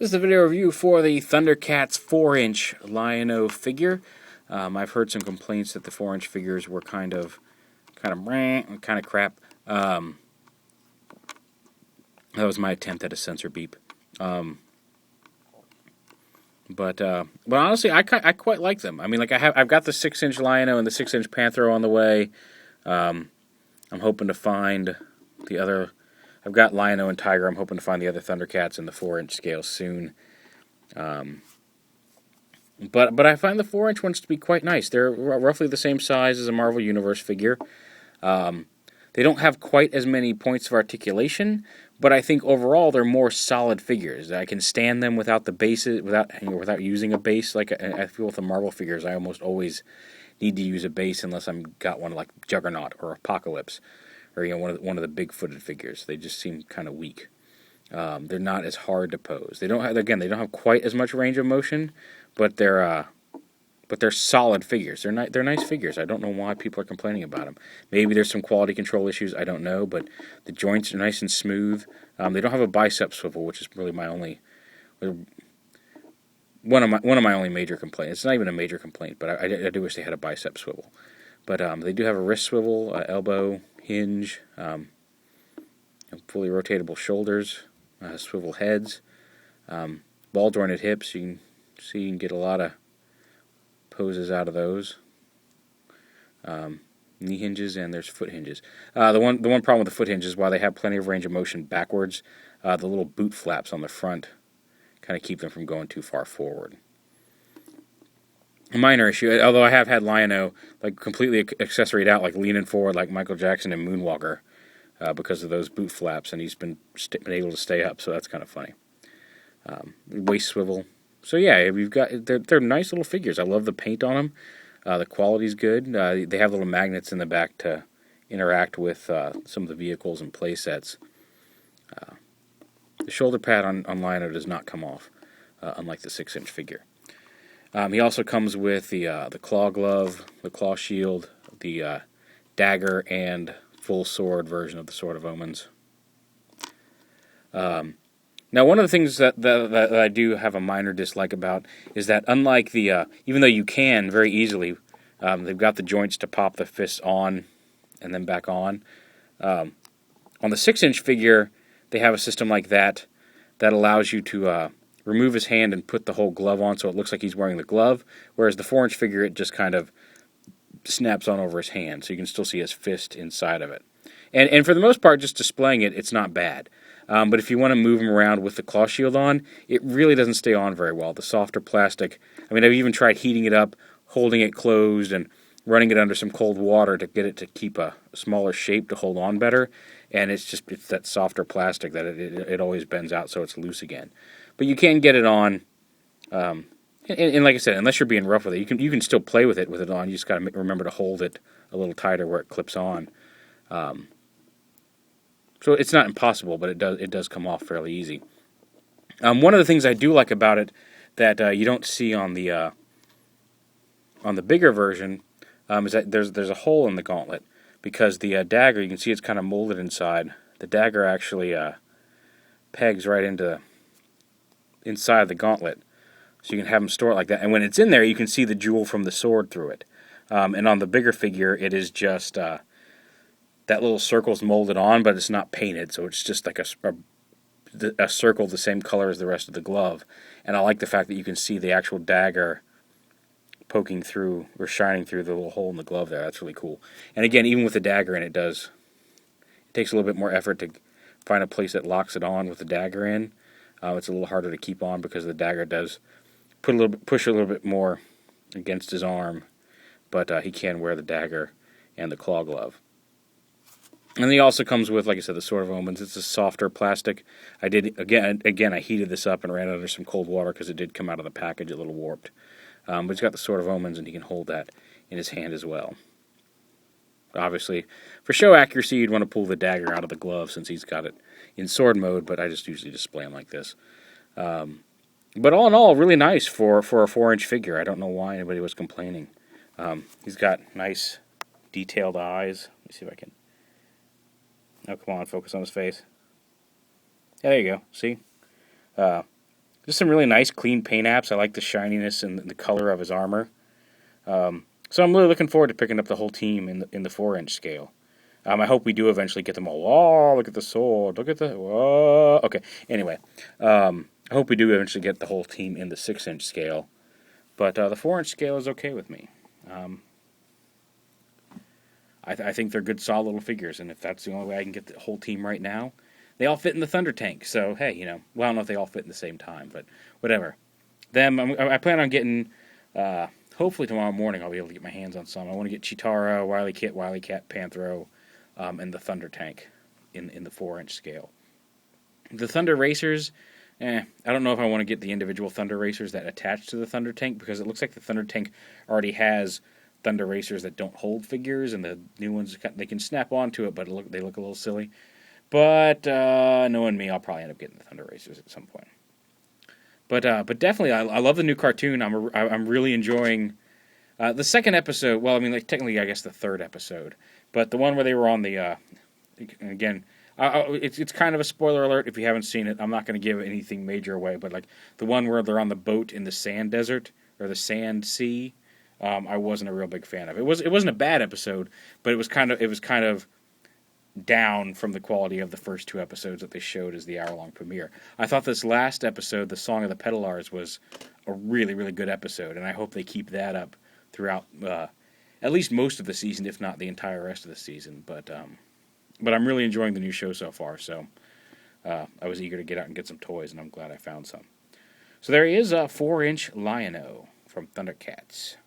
This is a video review for the Thundercats 4-inch Lion-O figure. I've heard some complaints that the 4-inch figures were kind of crap. That was my attempt at a censor beep. But honestly, I quite like them. I mean, like I've got the 6-inch Lion-O and the 6-inch Panthro on the way. I'm hoping to find the other. I've got Lion-O and Tiger. I'm hoping to find the other Thundercats in the 4-inch scale soon. But I find the 4-inch ones to be quite nice. They're roughly the same size as a Marvel Universe figure. They don't have quite as many points of articulation, but I think overall they're more solid figures. I can stand them without the bases, without using a base. Like I feel with the Marvel figures, I almost always need to use a base unless I'm got one like Juggernaut or Apocalypse, or one of the big-footed figures. They just seem kind of weak. They're not as hard to pose. They don't have quite as much range of motion, but they're solid figures. They're nice figures. I don't know why people are complaining about them. Maybe there's some quality control issues. I don't know, but the joints are nice and smooth. They don't have a bicep swivel, which is really one of my only major complaints. It's not even a major complaint, but I do wish they had a bicep swivel. But they do have a wrist swivel, elbow hinge, fully rotatable shoulders, swivel heads, ball jointed hips. You can get a lot of poses out of those. Knee hinges, and there's foot hinges. The one problem with the foot hinges, while they have plenty of range of motion backwards, the little boot flaps on the front kind of keep them from going too far forward. A minor issue, although I have had Lion-O like completely accessoried out, like leaning forward like Michael Jackson and Moonwalker, because of those boot flaps, and he's been able to stay up, so that's kind of funny. Waist swivel. So yeah, they're nice little figures. I love the paint on them. The quality's good. They have little magnets in the back to interact with some of the vehicles and play sets. The shoulder pad on Lion-O does not come off, unlike the 6-inch figure. He also comes with the claw glove, the claw shield, the dagger, and full sword version of the Sword of Omens. Now, one of the things that I do have a minor dislike about is that unlike the, even though you can very easily, they've got the joints to pop the fists on and then back on. On the 6-inch figure, they have a system like that allows you to remove his hand and put the whole glove on so it looks like he's wearing the glove, whereas the 4-inch figure, it just kind of snaps on over his hand, so you can still see his fist inside of it. And for the most part, just displaying it, it's not bad. But if you want to move him around with the claw shield on, it really doesn't stay on very well. The softer plastic, I mean, I've even tried heating it up, holding it closed, and running it under some cold water to get it to keep a smaller shape to hold on better. And it's that softer plastic that it always bends out so it's loose again. But you can get it on, and like I said, unless you're being rough with it, you can still play with it on. You just got to remember to hold it a little tighter where it clips on. So it's not impossible, but it does come off fairly easy. One of the things I do like about it that you don't see on the bigger version is that there's a hole in the gauntlet, because the dagger, you can see it's kind of molded inside. The dagger actually pegs right inside the gauntlet, so you can have them store it like that. And when it's in there, you can see the jewel from the sword through it. And on the bigger figure, it is just that little circle's molded on, but it's not painted, so it's just like a circle the same color as the rest of the glove. And I like the fact that you can see the actual dagger poking through or shining through the little hole in the glove there. That's really cool. And again, even with the dagger in, it takes a little bit more effort to find a place that locks it on with the dagger in. It's a little harder to keep on because the dagger does push a little bit more against his arm, but he can wear the dagger and the claw glove. And he also comes with, like I said, the Sword of Omens. It's a softer plastic. I heated this up and ran it under some cold water because it did come out of the package a little warped. But he's got the Sword of Omens, and he can hold that in his hand as well. Obviously, for show accuracy, you'd want to pull the dagger out of the glove since he's got it in sword mode, but I just usually display him like this. But all in all, really nice for a 4-inch figure. I don't know why anybody was complaining. He's got nice, detailed eyes. Let me see if I can... Oh, come on, focus on his face. Yeah, there you go. See? Just some really nice, clean paint apps. I like the shininess and the color of his armor. So I'm really looking forward to picking up the whole team in the 4-inch scale. I hope we do eventually get them all. Oh, look at the sword. Look at the. Whoa. Okay. Anyway, I hope we do eventually get the whole team in the 6-inch scale. But the 4-inch scale is okay with me. Um, I think they're good, solid little figures, and if that's the only way I can get the whole team right now, they all fit in the Thunder Tank. So hey, well, I don't know if they all fit in the same time, but whatever. Them, I plan on getting. Hopefully tomorrow morning I'll be able to get my hands on some. I want to get Chitara, Wily Cat, Panthro, and the Thunder Tank in the 4-inch scale. The Thunder Racers, I don't know if I want to get the individual Thunder Racers that attach to the Thunder Tank, because it looks like the Thunder Tank already has Thunder Racers that don't hold figures, and the new ones, they can snap onto it, but they look a little silly. But knowing me, I'll probably end up getting the Thunder Racers at some point. But definitely, I love the new cartoon. I'm really enjoying the second episode. Well, I mean, like, technically, I guess the third episode, but the one where they were on the again. It's kind of a spoiler alert if you haven't seen it. I'm not going to give anything major away, but like the one where they're on the boat in the sand desert or the sand sea, I wasn't a real big fan of. It wasn't a bad episode, but it was kind of down from the quality of the first 2 episodes that they showed as the hour-long premiere. I thought this last episode, the Song of the Pedalars, was a really, really good episode, and I hope they keep that up throughout at least most of the season, if not the entire rest of the season. But I'm really enjoying the new show so far, so I was eager to get out and get some toys, and I'm glad I found some. So there he is, a 4-inch Lion-O from Thundercats.